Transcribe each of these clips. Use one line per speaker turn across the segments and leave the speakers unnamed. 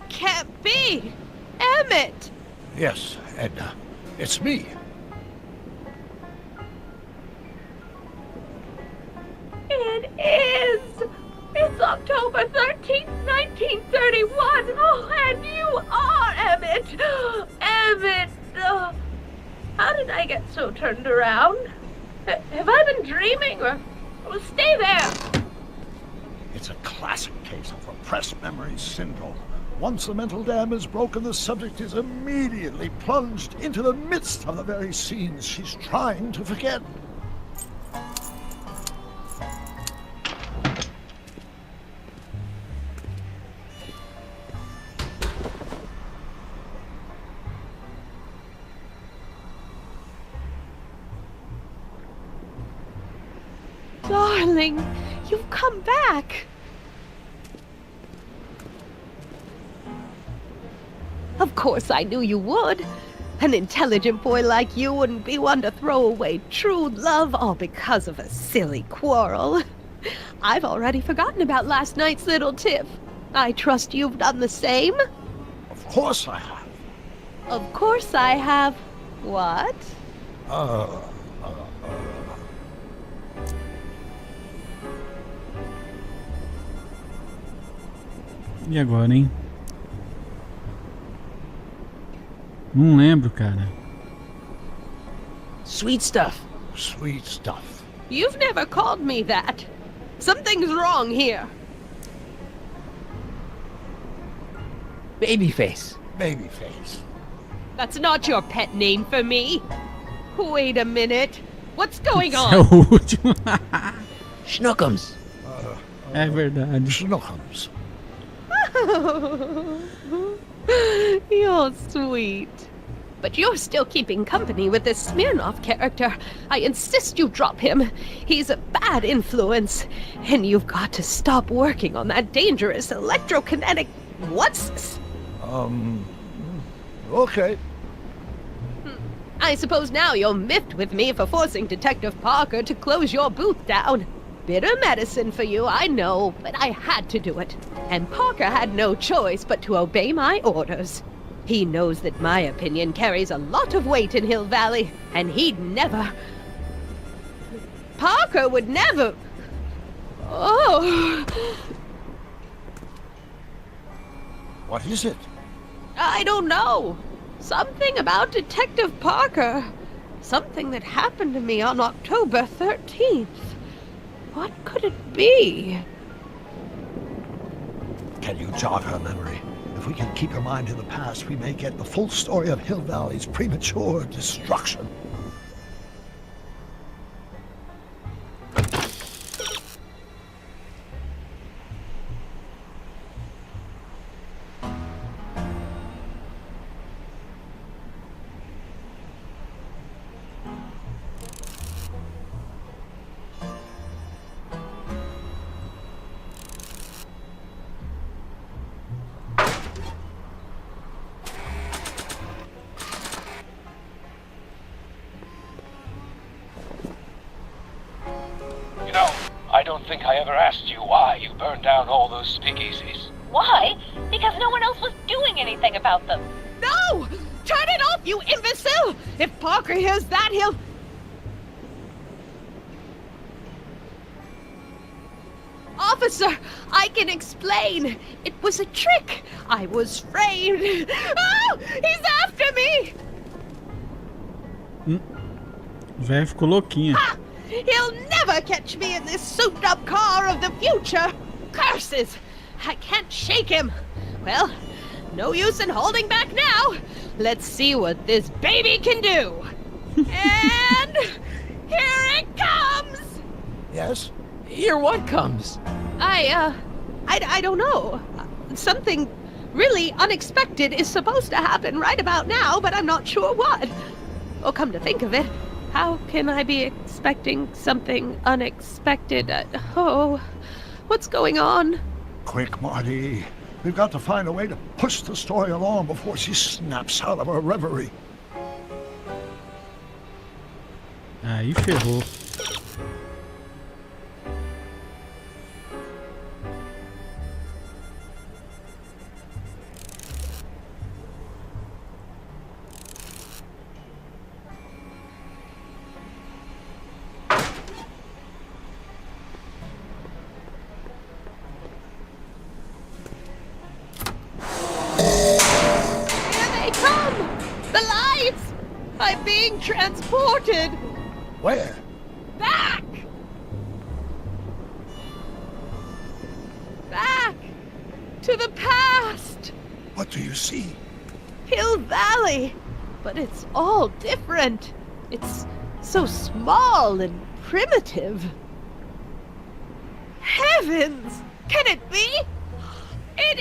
can't be! Emmett!
Yes, Edna. It's me.
It is! It's October 13th, 1931! Oh, and you are Emmett! Emmett! How did I get so turned around? Have I been dreaming, or stay there?
It's a classic case of repressed memory syndrome. Once the mental dam is broken, the subject is immediately plunged into the midst of the very scenes she's trying to forget.
Darling, you've come back. Of course I knew you would. An intelligent boy like you wouldn't be one to throw away true love all because of a silly quarrel. I've already forgotten about last night's little tiff. I trust you've done the same?
Of course I have.
Of course I have. What?
E agora, hein? Não lembro, cara.
Sweet stuff.
Sweet stuff.
You've never called me that. Something's wrong here.
Babyface.
Babyface.
That's not your pet name for me. Wait a minute. What's going
Esse é
on?
o último.
Schnookums.
É verdade.
Schnookums.
You're sweet. But you're still keeping company with this Smirnoff character. I insist you drop him. He's a bad influence. And you've got to stop working on that dangerous electrokinetic... What's this?
Okay.
I suppose now you're miffed with me for forcing Detective Parker to close your booth down. Bitter medicine for you, I know, but I had to do it. And Parker had no choice but to obey my orders. He knows that my opinion carries a lot of weight in Hill Valley, and he'd never... Parker would never... Oh...
What is it?
I don't know. Something about Detective Parker. Something that happened to me on October 13th. What could it be?
Can you jog her memory? If we can keep her mind in the past, we may get the full story of Hill Valley's premature destruction.
You know, I don't think I ever asked you why you burned down all those speakeasies.
Why? Because no one else was doing anything about them.
No! Turn it off, you imbecile! If Parker hears that, he'll... Officer, I can explain. It was a trick. I was framed. Oh! He's after me!
O velho ficou louquinho.
Ha! He'll never catch me in this souped-up car of the future! Curses! I can't shake him! Well, no use in holding back now! Let's see what this baby can do! And... here it comes!
Yes?
Here what comes?
I don't know. Something really unexpected is supposed to happen right about now, but I'm not sure what. Oh, come to think of it, how can I be expecting something unexpected? Oh, what's going on?
Quick, Marty. We've got to find a way to push the story along before she snaps out of her reverie.
Aí ferrou.
transported
Where?
back! Back to the past!
What do you see?
Hill Valley! But it's all different. It's so small and primitive. Heavens! Can it be? It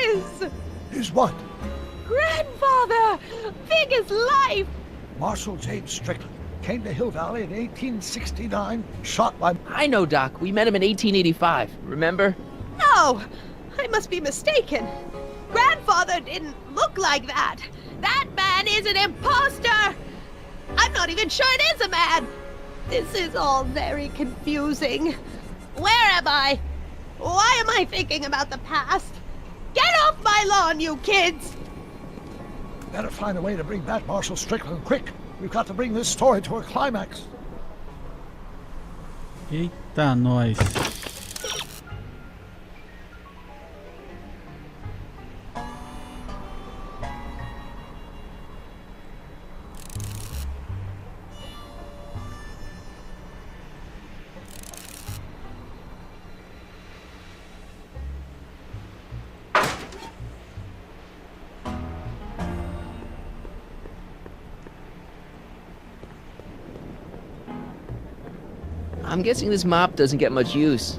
is!
Is what?
Grandfather! Big as life!
Marshal James Strickland came to Hill Valley in 1869, shot by...
I know, Doc. We met him in 1885. Remember?
No! I must be mistaken. Grandfather didn't look like that. That man is an imposter! I'm not even sure it is a man! This is all very confusing. Where am I? Why am I thinking about the past? Get off my lawn, you kids!
Better find a way to bring back Marshal Strickland, quick! We've got to bring this story to a climax.
Eita, nós.
I'm guessing this mop doesn't get much use.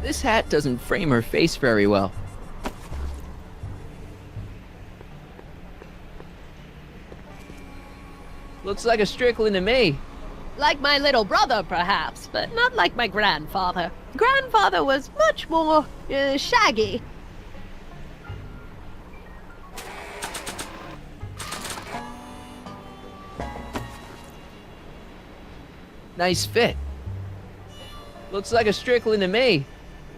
This hat doesn't frame her face very well. Looks like a Strickland to me.
Like my little brother, perhaps, but not like my grandfather. Grandfather was much more, shaggy.
Nice fit. Looks like a Strickland to me.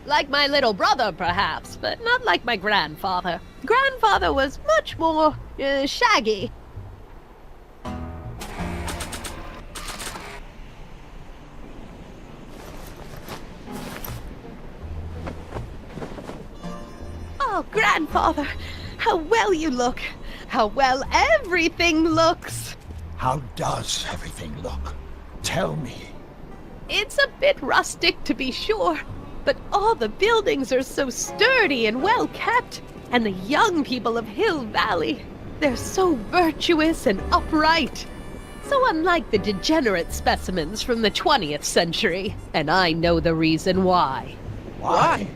Like my little brother, perhaps, but not like my grandfather. Grandfather was much more, shaggy. Oh, grandfather, how well you look. How well everything looks.
How does everything look? Tell me.
It's a bit rustic, to be sure, but all the buildings are so sturdy and well kept. And the young people of Hill Valley, they're so virtuous and upright. So unlike the degenerate specimens from the 20th century. And I know the reason why.
Why?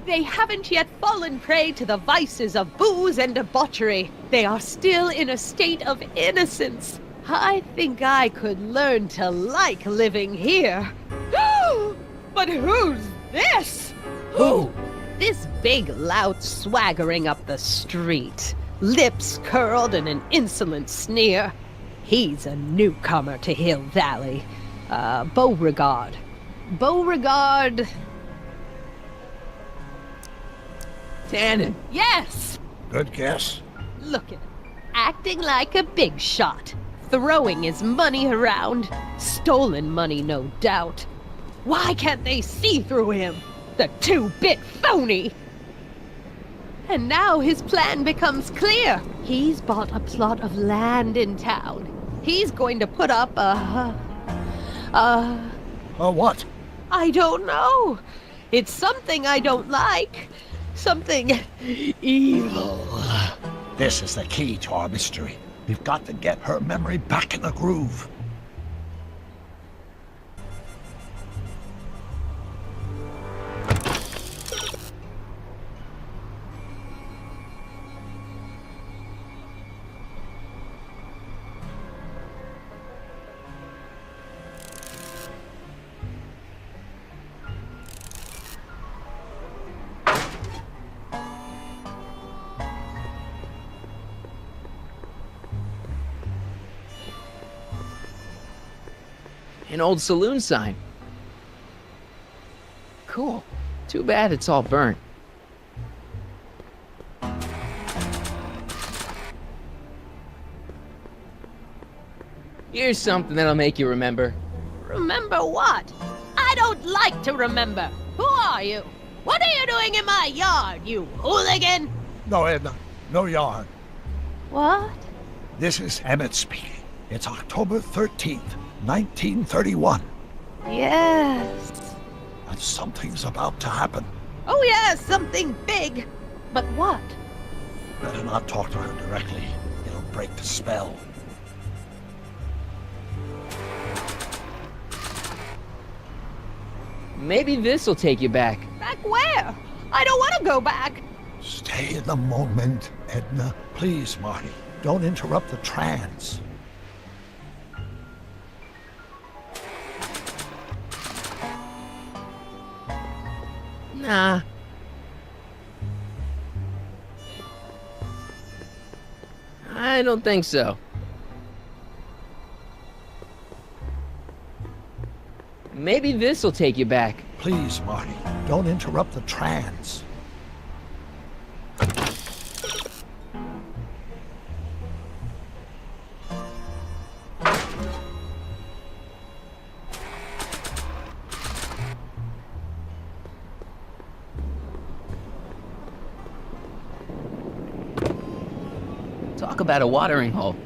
They haven't yet fallen prey to the vices of booze and debauchery. They are still in a state of innocence. I think I could learn to like living here. But who's this?
Who?
This big lout swaggering up the street, lips curled in an insolent sneer. He's a newcomer to Hill Valley. Beauregard. Beauregard...
Tannen.
Yes!
Good guess.
Look at him, acting like a big shot, throwing his money around. Stolen money, no doubt. Why can't they see through him? The two-bit phony! And now his plan becomes clear. He's bought a plot of land in town. He's going to put up a
What?
I don't know. It's something I don't like. Something evil.
This is the key to our mystery. We've got to get her memory back in the groove.
An old saloon sign. Cool. Too bad it's all burnt. Here's something that'll make you remember.
Remember what? I don't like to remember. Who are you? What are you doing in my yard, you hooligan?
No, Edna. No yarn.
What?
This is Emmett speaking. It's October 13th, 1931.
Yes.
And something's about to happen.
Oh yes, something big. But what?
Better not talk to her directly. It'll break the spell.
Maybe this'll take you back.
Back where? I don't want to go back.
Stay in the moment, Edna. Please, Marty. Don't interrupt the trance.
Nah. I don't think so. Maybe this'll take you back.
Please, Marty. Don't interrupt the trance.
Talk about a watering hole.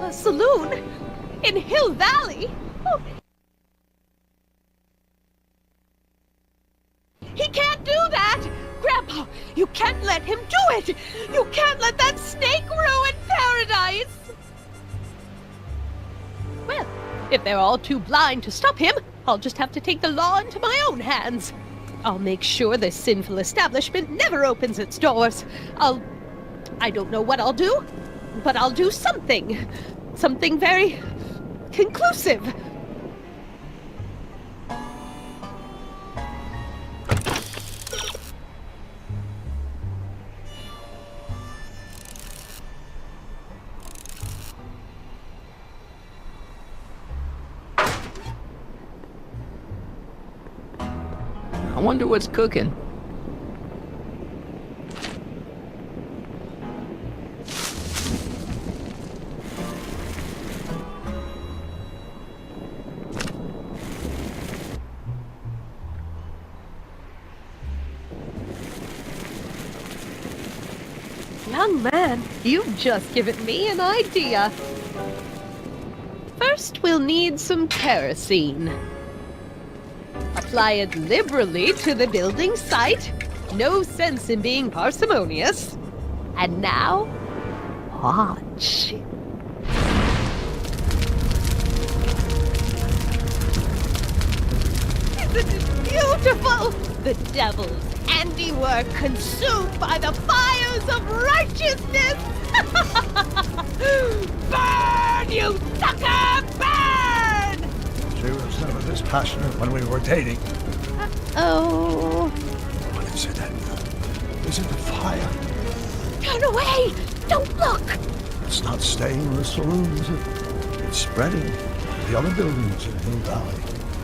A saloon? In Hill Valley? Oh. He can't do that! Grandpa, you can't let him do it! You can't let that snake ruin paradise! Well, if they're all too blind to stop him, I'll just have to take the law into my own hands. I'll make sure this sinful establishment never opens its doors. I don't know what I'll do, but I'll do something. Something very conclusive.
I wonder what's cooking.
Young man, you've just given me an idea. First, we'll need some kerosene. Apply it liberally to the building site. No sense in being parsimonious. And now, watch. Isn't it beautiful? The devil's handiwork consumed by the fires of righteousness! Burn, you sucker! Burn!
She was never this passionate when we were dating.
Oh.
What is it, Edna? Is it the fire?
Turn away! Don't look!
It's not staying in the saloon, is it? It's spreading to the other buildings in Hill Valley.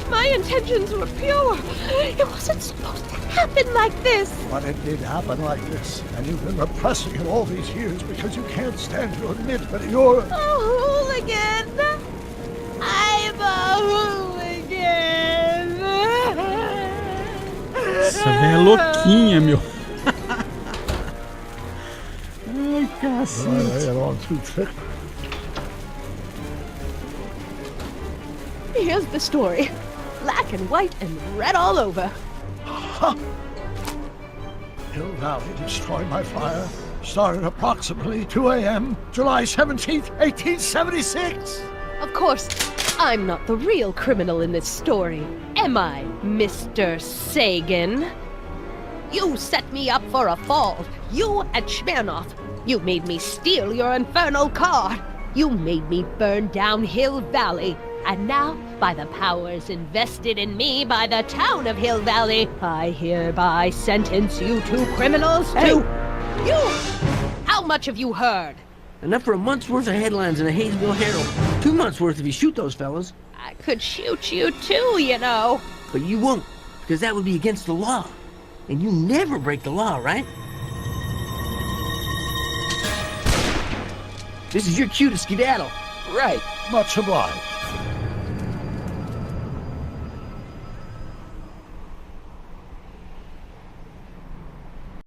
My intentions were pure. It wasn't supposed to happen like this.
But it did happen like this, and you've been repressing it all these years because you can't stand to admit that you're...
A hooligan! I'm a hooligan!
Essa velha é louquinha, meu. Ai, cacete.
Right, on too thick.
Here's the story. Black and white and red all over.
Huh. Hill Valley destroyed by fire. Started approximately 2 a.m., July 17th, 1876.
Of course, I'm not the real criminal in this story, am I, Mr. Sagan? You set me up for a fall. You and Smirnoff. You made me steal your infernal car. You made me burn down Hill Valley. And now, by the powers invested in me by the town of Hill Valley, I hereby sentence you two criminals to... You! How much have you heard?
Enough for a month's worth of headlines in a Hayesville Herald. 2 months worth if you shoot those fellas.
I could shoot you too, you know.
But you won't, because that would be against the law. And you never break the law, right? This is your cue to skedaddle.
Right.
Much obliged.